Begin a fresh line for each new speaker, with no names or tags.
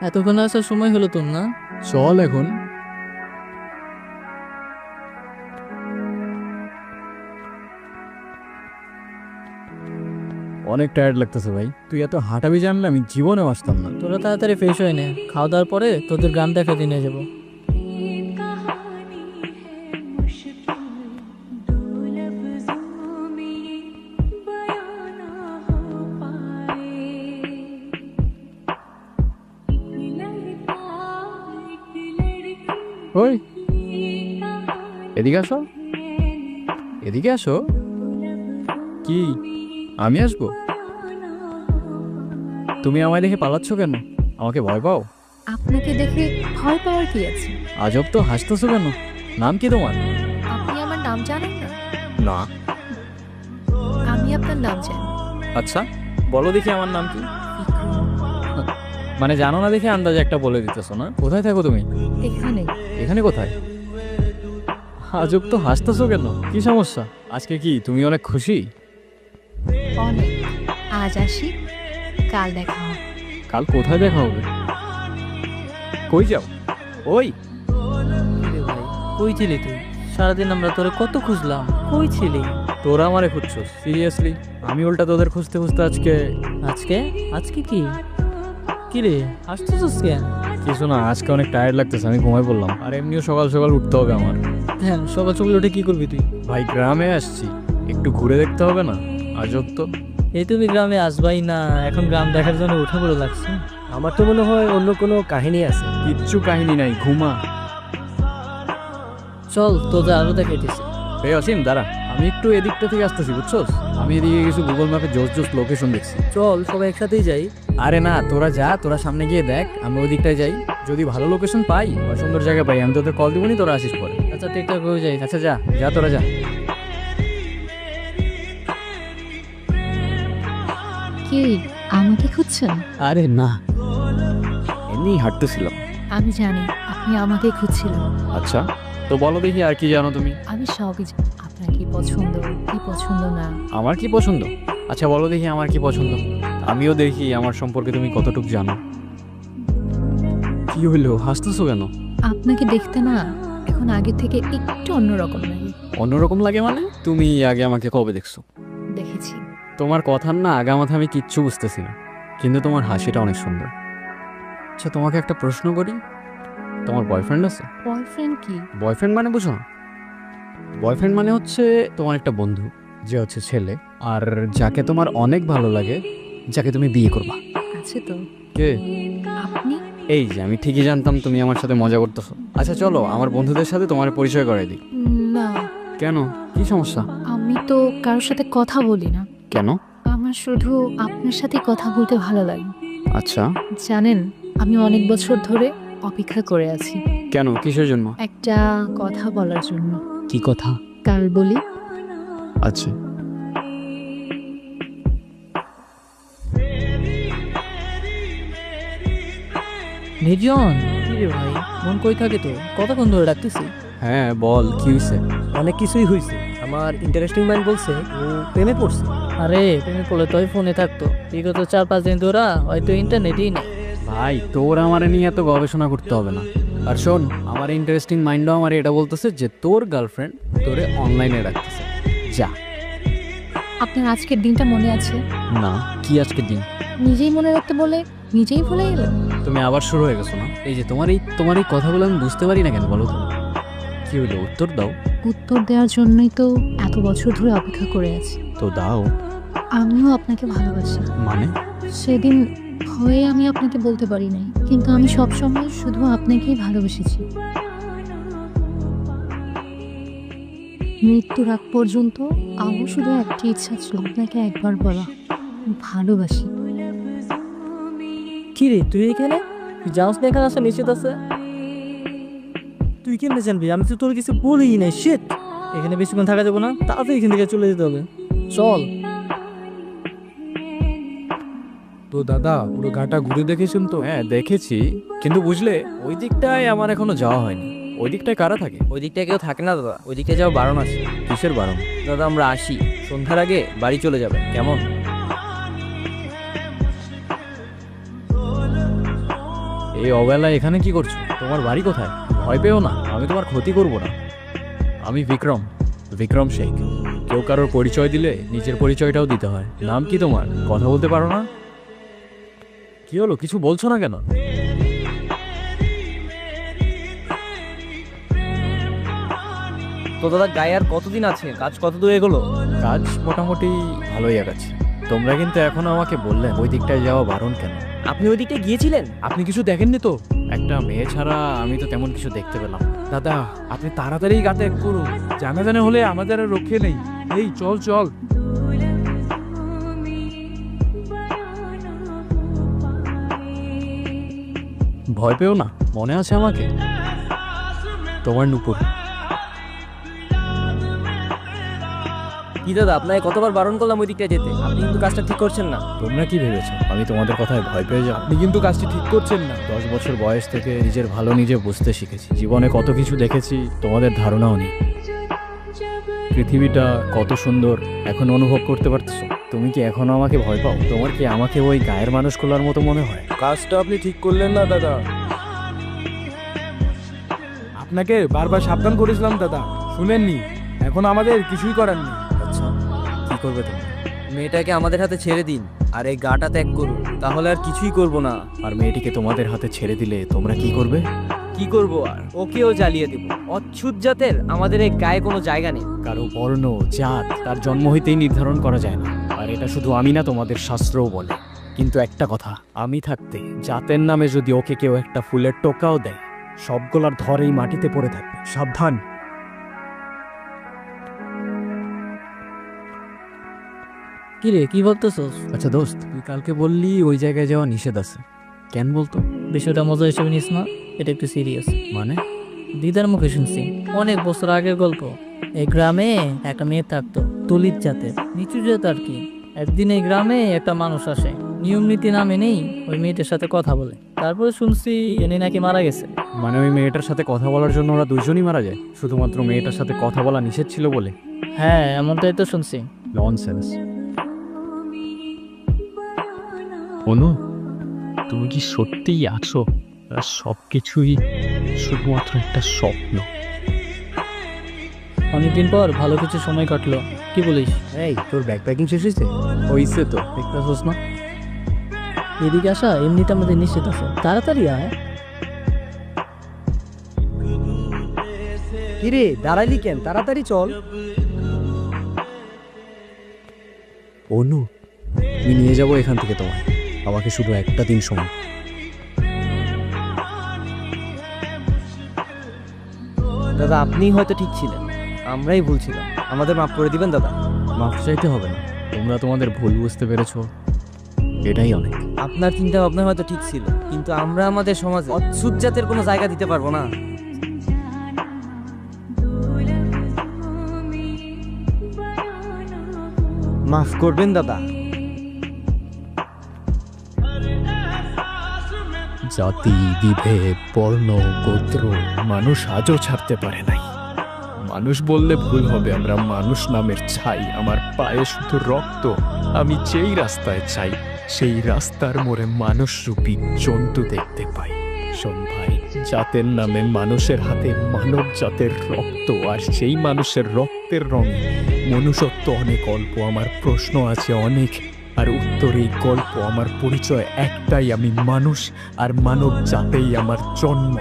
এতক্ষণ আসার সময় হলো তোর না?
চল এখন। অনেক টায়ার্ড লাগতেছে ভাই, তুই এত হাঁটাবি জানলে আমি জীবনেও আসতাম না।
তোরা তাড়াতাড়ি ফ্রেশ হয়ে নে, খাওয়া দাওয়ার পরে তোদের গ্রাম দেখাতে নিয়ে যাবো।
ওই এদিকে আসো, এদিকে আসো। কি আমি আসবো? তুমি আমায় দেখে পালাচ্ছ কেন? আমাকে ভয় পাও?
আপনাকে দেখে ভয় পাওয়ার কি আছে?
আজব তো, হাসতেছো কেন? নাম কি তোমার?
আপনি আমার নাম জানেন না?
না।
আমি আপনার নাম জানি।
আচ্ছা বলো দেখি আমার নাম কি? মানে জানো না দেখে আন্দাজে একটা বলে দিতেছো না? কোথায় থাকো তুমি?
এখানে।
এখানে কোথায়? আজব তো, হাসতেছো কেন? কি সমস্যা? আজকে কি তুমি অনেক খুশি?
অনেক। আজ আসি, কাল দেখা হবে।
কাল কোথায় দেখা হবে? কই যাও? ওই
কিরে ভাই, কই ছিলি তুই? সারাদিন আমরা তোরে কত খুঁজলাম, কই ছিলি?
তোরা আমারে খুঁজছো সিরিয়াসলি? আমি উল্টা তোদের খুঁজতে খুঁজতে আজকে।
আজকে? আজকে কি? কিরে হাসতেছিস কেন?
কিছু না, আজকে অনেক টায়ার্ড লাগতেছে, আমি ঘুমাই পড়লাম। আর এমনিও সকাল সকাল উঠতে হবে আমার।
হ্যাঁ, সকাল সকাল উঠে কি করবি তুই?
ভাই গ্রামে আসছি, একটু ঘুরে দেখতে হবে না? আজব তো।
এই তুমি গ্রামে আসবাই না, এখন গ্রাম দেখার জন্য উঠে পড়ে লাগছে।
আমার তো মনে হয় অন্য কোনো কাহিনী আছে।
কিচ্ছু কাহিনী নাই, ঘুমা।
চল তোদের আরো দেখাইতেছি।
এই অসীম দাঁড়া, আমি একটু এদিকটা থেকে আসতেছি বুঝছোস? আমি এদিকে কিছু গুগল ম্যাপে জোস জোস লোকেশন দেখছি।
চল সবাই একসাথেই যাই।
আরে না, তোরা যা, তোরা সামনে গিয়ে দেখ, আমি ওই দিকটায় যাই। যদি ভালো লোকেশন পাই বা সুন্দর জায়গা পাই, আমি তোদের কল দিবনি, তোরা আসিস পরে।
আচ্ছা ঠিকঠাক হয়ে যাই।
আচ্ছা যা যা, তোরা যা।
কি আমাকে খুঁজছেন?
আরে না, এমনি হাঁটতেছিলাম।
আমি জানি আপনি আমাকে খুঁজছিলেন।
আচ্ছা তো বলো দেখি আর কি জানো তুমি?
আমি সবই জানি। আপনার কি পছন্দ, কি পছন্দ না।
আমার কি পছন্দ? আচ্ছা বলো দেখি আমার কি পছন্দ, আমিও দেখি আমার সম্পর্কে তুমি কতটুকু জানো। কি হইলো, হাসতেছো কেন?
আপনাকে দেখতে না এখন আগে থেকে একটু অন্যরকম লাগে।
অন্যরকম লাগে মানে? তুমি আগে আমাকে কবে দেখছো?
দেখেছি।
তোমার কথার না আগামাথা আমি কিচ্ছু বুঝতেছি না, কিন্তু তোমার হাসিটা অনেক সুন্দর। আচ্ছা তোমাকে একটা প্রশ্ন করি, তোমার বয়ফ্রেন্ড আছে?
বয়ফ্রেন্ড কি?
বয়ফ্রেন্ড মানে বুঝো না? বয়ফ্রেন্ড মানে হচ্ছে তোমার একটা বন্ধু, যে হচ্ছে ছেলে, আর যাকে তোমার অনেক ভালো লাগে, যাকে তুমি বিয়ে করবা।
আছে তো।
কে?
আপনি?
এই যে আমি ঠিকই জানতাম তুমি আমার সাথে মজা করতেছো। আচ্ছা চলো আমার বন্ধুদের সাথে তোমার পরিচয় করাই দিই।
না,
কেন, কি সমস্যা?
আমি তো কারোর সাথে কথা বলি না।
কেন?
আমার শুধু আপনার সাথে কথা বলতে ভালো লাগে।
আচ্ছা
জানেন, আমি অনেক বছর ধরে অপেক্ষা করে আছি
কেন, কিসের জন্য?
একটা কথা বলার জন্য।
কি কথা?
কাল বলি।
আচ্ছা
নির্জন, কিরে ভাই, মন কই থাকে তো? কতক্ষণ ধরে ডাকতেছি।
হ্যাঁ বল, কি হয়েছে?
অনেক কিছুই হয়েছে। আমার ইন্টারেস্টিং মাইন্ড বলছে ও প্রেমে পড়ছে।
আরে তুমি বলে তোই ফোনে থাকতো, বিগত 4-5 দিন ধরা হয়তো ইন্টারনেটই নেই।
ভাই তোর আমার নিয়ে এত গবেষণা করতে হবে না। আর শোন, আমার ইন্টারেস্টিং মাইন্ডও আমার এটা বলতেছে যে তোর গার্লফ্রেন্ড তোরে অনলাইনে রাখতেছে। যা।
আপনার আজকের দিনটা মনে আছে?
না, কি আজকের দিন?
নিজেই মনে রাখতে বলে নিজেই ভুলে গেলেন।
তুমি আবার শুরু হয়ে গেছো না? এই যে তোমার এই কথাগুলো আমি বুঝতে পারি না কেন বলো তো? কি হলো, উত্তর দাও।
উত্তর দেওয়ার জন্যই তো এত বছর ধরে অপেক্ষা করে আছি।
তো দাও।
আমিও আপনাকে ভালোবাসি।
মানে?
সেদিন হয়ে আমি আপনাকে বলতে পারি নাই, কিন্তু আমি সবসময় শুধু আপনাকেই ভালোবেসেছি। মৃত্যুর আগ পর্যন্ত আমার শুধু একটি ইচ্ছা ছিল, আপনাকে একবার বলা ভালোবাসি।
কিরে তুই এখানে? তুই জানোস না এখানে আসা নিষেধ আছে? তুই কেমনে জানবি? আমি তো তোর কিছু বলিই নাই। শিট, এখানে বেশিক্ষণ থাকা যাবো না, তাড়াতাড়ি এখান থেকে চলে যেতে হবে। চল।
তো দাদা পুরো গাটা ঘুরে দেখেছেন তো? হ্যাঁ দেখেছি, কিন্তু বুঝলে ওই দিকটায় আমার এখনো যাওয়া হয়নি। ওই দিকটায় কারা থাকে?
ওই দিকটা কেউ থাকে না দাদা, ওই দিকটা যাওয়া বারণ আছে।
কিসের বারণ?
দাদা আমরা আসি, সন্ধ্যার আগে বাড়ি চলে যাবেন কেমন?
এই অবেলায় এখানে কি করছো? তোমার বাড়ি কোথায়? ভয় পেও না, আমি তোমার ক্ষতি করব না। আমি বিক্রম, বিক্রম শেখ। কেউ কারোর পরিচয় দিলে নিজের পরিচয়টাও দিতে হয়। নাম কি তোমার? কথা বলতে পারো না? কি হলো, কিছু বলছো না কেন?
তো দাদা গায়ে আর কতদিন আছে? কাজ কত দূর এগোলো?
কাজ মোটামুটি ভালোই আগাচ্ছে। তোমরা কিন্তু এখনো আমাকে বললেন ওই দিকটায় যাওয়া বারণ কেন?
আপনি ওই দিকটা গিয়েছিলেন?
আপনি কিছু দেখেননি তো? একটা মেয়ে ছাড়া আমি তো তেমন কিছু দেখতে পেলাম।
দাদা আপনি তাড়াতাড়ি গা ত্যাগ করুন, জানা জানা হলে আমাদের আর রক্ষে নেই। এই চল চল।
ভয় পেও না, মনে আছে আমাকে? তোমার নুপুর।
কি দাদা, আপনাকে কতবার বারণ করলাম ওই দিকটা যেতে, আপনি কিন্তু কাজটা ঠিক করছেন না।
তোমরা কি ভেবেছো আমি তোমাদের কথায় ভয় পেয়ে যাবো?
আপনি কিন্তু কাজটি ঠিক করছেন না।
10 বছর বয়স থেকে নিজের ভালো নিজে বুঝতে শিখেছি। জীবনে কত কিছু দেখেছি তোমাদের ধারণাও নেই। পৃথিবীটা কত সুন্দর এখন অনুভব করতে পারতেছো? তুমি কি এখনো আমাকে ভয় পাও? তোমার কি আমাকে ওই গায়ের মানুষগুলোর মতো মনে হয়?
কাজটা আপনি ঠিক করলেন না দাদা। আপনাকে বারবার সাবধান করেছিলাম দাদা, শুনেননি। এখন আমাদের কিছুই করার নেই।
আচ্ছা, কি করবে তুমি?
মেয়েটাকে আমাদের হাতে ছেড়ে দিন আর এই গাটা ত্যাগ করুন, তাহলে আর কিছুই করব না।
আর মেয়েটিকে তোমাদের হাতে ছেড়ে দিলে তোমরা কি করবে?
কি করব আর? ওকেও জ্বালিয়ে দেব। অচ্ছুত জাতের আমাদের এই গায়ে কোনো জায়গা নেই।
কারো বর্ণ জাত তার জন্ম হইতেই নির্ধারণ করা যায় না। আর এটা শুধু আমি না, তোমাদের শাস্ত্রও বলে। কিন্তু একটা কথা, আমি থাকতে জাতের নামে যদি ওকে কেউ একটা ফুলের টোকাও দেয়, সবগুলার ধরেই মাটিতে পড়ে থাকবে। সাবধান।
কি রে, কি বলতেছস?
আচ্ছা দোস্ত, তুই কালকে বললি ওই জায়গায় যাওয়া নিষেধ আছে, কেন বলতো?
বিষয়টা মজা হিসেবে নিস না, এটা একটু সিরিয়াস।
মানে?
দিদার মুখে শুনছি, অনেক বছর আগের গল্প। এই গ্রামে একটা মেয়ে থাকতো, দলিত জাতের, নিচু জাত আর কি। একদিন এই গ্রামে একটা মানুষ আসে, নিয়ম নীতি না মেনেই ওই মেয়েটার সাথে কথা বলে। তারপরে শুনছি এনে নাকি মারা গেছে।
মানে ওই মেয়েটার সাথে কথা বলার জন্য ওরা দুজনই মারা যায়, শুধুমাত্র মেয়েটার সাথে কথা বলা নিষেধ ছিল বলে?
হ্যাঁ, এমনটাই তো শুনছি।
ননসেন্স।
অনু, তুমি কি সত্যিই আছো? আর সবকিছুই শুধুমাত্র একটা স্বপ্ন?
অনেকদিন পর ভালো কিছু সময় কাটলো, কি বলিস?
এই তোর ব্যাকপ্যাকিং শেষ হয়েছে?
হইছে তো।
দেখতেছস না, এদিকে আসা এমনিতে আমাদের নিশ্চিত আছে। তাড়াতাড়ি আয়।
কিরে দাঁড়াইলি কেন? তাড়াতাড়ি চল।
অনু, আমি নিয়ে যাবো এখান থেকে তোমায়। আমাকে শুধু একটা দিন সময়।
দাদা আপনি হয়তো ঠিক ছিলেন, আমরাই ভুল ছিলাম। আমাদের মাফ করে দিবেন দাদা।
মাফ চাইতে হবে না, তোমরা তোমাদের ভুল বুঝতে পেরেছো, এটাই অনেক।
আপনার চিন্তা ভাবনা হয়তো ঠিক ছিল, কিন্তু আমরা আমাদের সমাজে অচ্ছুত জাতের কোনো জায়গা দিতে পারবো না। মাফ করবেন দাদা।
জাতি, বিভেদ, বর্ণ, গোত্র মানুষ আজও ছাড়তে পারে নাই। মানুষ বললে ভুল হবে, আমরা মানুষ নামের ছাই। আমার পায়ে শুধু রক্ত। আমি যেই রাস্তায় চাই সেই রাস্তার মোড়ে মানুষরূপী জন্তু দেখতে পাই। শোন ভাই, জাতের নামে মানুষের হাতে মানব জাতের রক্ত, আর সেই মানুষের রক্তের রঙে মনুষ্যত্ব অনেক অল্প। আমার প্রশ্ন আছে অনেক, আর উত্তর এই গল্প। আমার পরিচয় একটাই, আমি মানুষ, আর মানব জাতেই আমার জন্ম।